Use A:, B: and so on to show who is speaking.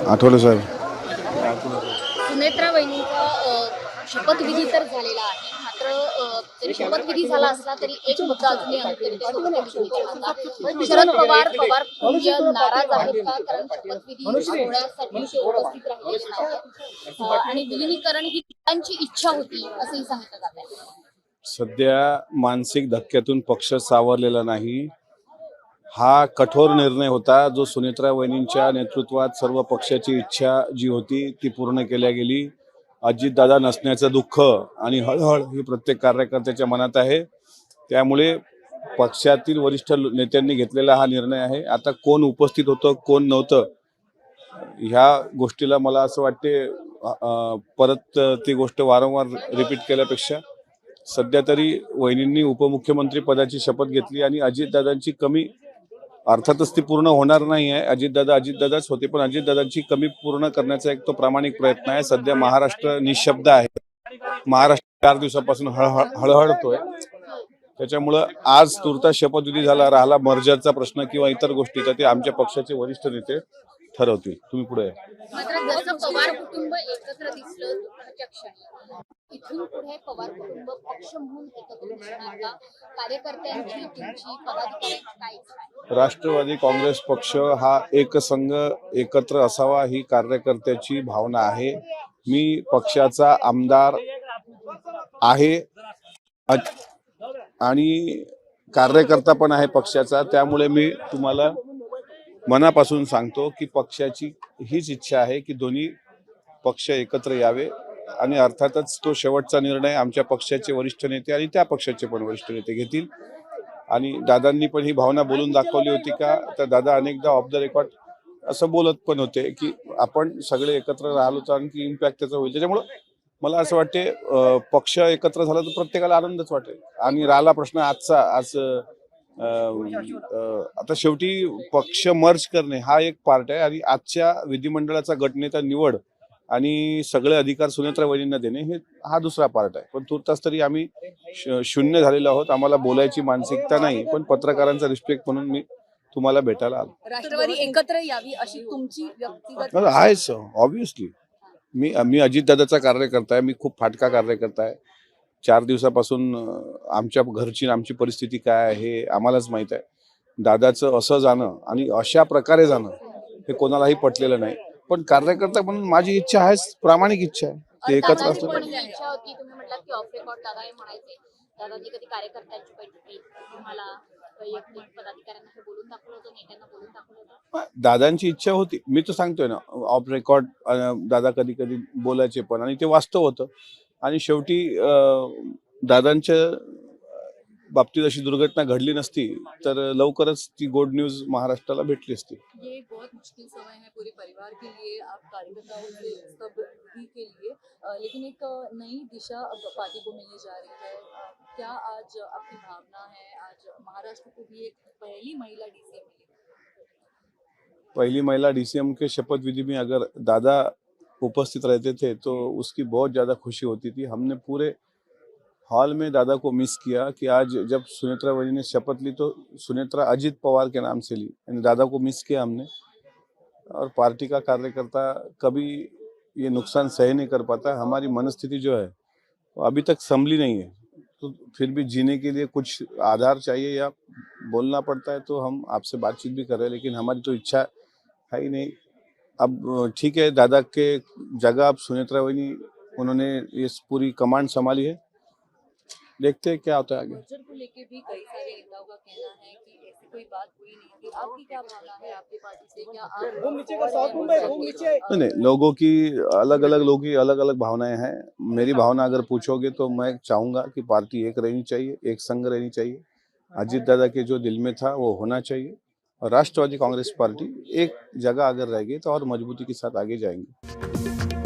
A: आठवले साहेब.
B: सुनेत्रा वहिनींचा शपथविधी तर झालेला आहे, मात्र जरी शपथविधी झाला असला तरी एक मुद्दा अजूनही शरद पवार कुटुंबीय नाराज आहेत का? कारण शपथविधी सोहळ्यासाठी ते उपस्थित राहिलेले नाहीत आणि विलिनीकरण ही त्यांची इच्छा होती असंही सांगितलं जात आहे.
A: सध्या मानसिक धक्क्यातून पक्ष सावरलेला नाही. हा कठोर निर्णय होता जो सुनेत्रा वहिनींच्या नेतृत्वात सर्व पक्षाची इच्छा जी होती ती पूर्ण केल्या गेली. अजितदादा नसण्याचं दुःख आणि हळहळ ही प्रत्येक कार्यकर्त्याच्या मनात आहे. त्यामुळे पक्षातील वरिष्ठ नेत्यांनी घेतलेला हा निर्णय आहे. आता कोण उपस्थित होतं कोण नव्हतं ह्या गोष्टीला मला असं वाटते परत ती गोष्ट वारंवार रिपीट केल्यापेक्षा सध्या तरी वहिनींनी उपमुख्यमंत्री पदाची शपथ घेतली आणि अजितदादांची कमी अर्थातच ती पूर्ण होणार नाही आहे. अजितदादाच होते, पण अजितदादांची कमी पूर्ण करण्याचा एक तो प्रामाणिक प्रयत्न आहे. सध्या महाराष्ट्र निशब्द आहे. महाराष्ट्र 4 दिवसापासून हळहळतोय. त्याच्यामुळं आज तुर्तास शपथविधी झाला, राहिला मर्जरचा प्रश्न किंवा इतर गोष्टी तर ते आमच्या पक्षाचे वरिष्ठ नेते ठरवतील. तुम्ही पुढे
B: मात्र जसं पवार कुटुंब एकत्र दिसलं दुःखाच्या क्षणी, इथून पुढे पवार कुटुंब पक्ष म्हणून एकत्र दिसणार का? कार्यकर्त्यांची तुमची पदाधिकाऱ्यांची काय इच्छा आहे?
A: राष्ट्रवादी काँग्रेस पक्ष हा एकसंघ एकत्र असावा ही कार्यकर्त्याची भावना आहे. मी पक्षाचा आमदार आहे आणि कार्यकर्ता पण आहे पक्षाचा. त्यामुळे मी तुम्हाला मनापासून सांगतो की पक्षाची हीच इच्छा आहे की दोन्ही पक्ष एकत्र यावे आणि अर्थातच तो शेवटचा निर्णय आमच्या पक्षाचे वरिष्ठ नेते आणि त्या पक्षाचे पण वरिष्ठ नेते घेतील. आणि दादांनी पण ही भावना बोलून दाखवली होती का तर दादा अनेकदा ऑफ द रेकॉर्ड असं बोलत पण होते की आपण सगळे एकत्र राहिलो तर आणखी इम्पॅक्ट त्याचा होईल. त्याच्यामुळं मला असं वाटते पक्ष एकत्र झाला तर प्रत्येकाला आनंदच वाटेल. आणि राहिला प्रश्न आजचा आज आता शेवटी पक्ष मर्ज करणे हा एक पार्ट आहे आणि आजच्या विधिमंडळाचा गटनेता निवड आणि सगळे अधिकार सुनेत्रा वहिनींना देणे हे हा दुसरा पार्ट आहे. पण तुर्तास तरी आम्ही शून्य झालेलो आहोत. आम्हाला बोलायची मानसिकता नाही, पण पत्रकारांचा रिस्पेक्ट म्हणून मी तुम्हाला भेटायला आलो.
C: राष्ट्रवादी एकत्र यावी अशी तुमची व्यक्तिगत
A: आहेच ऑब्व्हियसली. मी अजितदादाचा कार्यकर्ता आहे. मी खूप फाटका कार्यकर्ता आहे. 4 दिवसापासून आमच्या घरची आमची परिस्थिती काय आहे हे आम्हालाच माहित आहे. दादाचं असं जाणं आणि अशा प्रकारे जाणं हे कोणालाही पटलेलं नाही. पण कार्यकर्ता म्हणून माझी इच्छा आहे, प्रामाणिक इच्छा आहे ते एकत्र असलं.
B: इच्छा होती, तुम्ही म्हटलात की ऑफ रेकॉर्ड दादा हे म्हणायचे, दादांनी कधी कार्यकर्त्यांची बैठकीत तुम्हाला वैयक्तिक पदाधिकाऱ्यांना हे बोलून दाखवलं होतं, नेत्यांना बोलून दाखवलं होतं?
A: दादांची इच्छा होती. मी तर सांगतोय ना ऑफ रेकॉर्ड दादा कधी कधी बोलायचे पण आणि ते वास्तव होतं. आणि शेवटी दादांच्या बाबतीत अशी दुर्घटना घडली नसती तर लवकरच ती गुड न्यूज महाराष्ट्राला भेटली असती.
C: ये एक बहुत मुश्किल समय है पूरे परिवार के लिए, आप कार्यकर्ताओं से सब ही के लिए, लेकिन एक नई दिशा अब पार्टी को मिलने जा रही है। क्या आज आपकी भावना है? आज महाराष्ट्र को भी एक पहली महिला डीसीएम मिली।
A: पहली महिला डीसीएम के शपथ विधि में अगर दादा उपस्थित रहते थे तो उसकी बहुत ज़्यादा खुशी होती थी. हमने पूरे हॉल में दादा को मिस किया कि आज जब सुनेत्रा वहिनी ने शपथ ली तो सुनेत्रा अजित पवार के नाम से ली. यानी दादा को मिस किया हमने. और पार्टी का कार्यकर्ता कभी ये नुकसान सह नहीं कर पाता. हमारी मनस्थिति जो है वो अभी तक संभली नहीं है. तो फिर भी जीने के लिए कुछ आधार चाहिए या बोलना पड़ता है तो हम आपसे बातचीत भी कर रहे हैं, लेकिन हमारी तो इच्छा है ही नहीं. अब ठीक है, दादा के जगह अब सुनेत्रा वहिनी उन्होंने ये पूरी कमांड संभाली है. देखते हैं क्या होता है आगे.
C: को लेके भी कई सारे नेताओं का कहना है कि ऐसी कोई बात हुई नहीं थी। आपकी क्या भावना है आपकी पार्टी से? क्या आप
A: नहीं, लोगों की अलग अलग भावनाएं हैं. मेरी भावना अगर पूछोगे तो मैं चाहूंगा कि पार्टी एक रहनी चाहिए, एक संघ रहनी चाहिए. अजित दादा के जो दिल में था वो होना चाहिए और राष्ट्रवादी कांग्रेस पार्टी एक जगह अगर रहेगी तो और मजबूती के साथ आगे जाएंगे.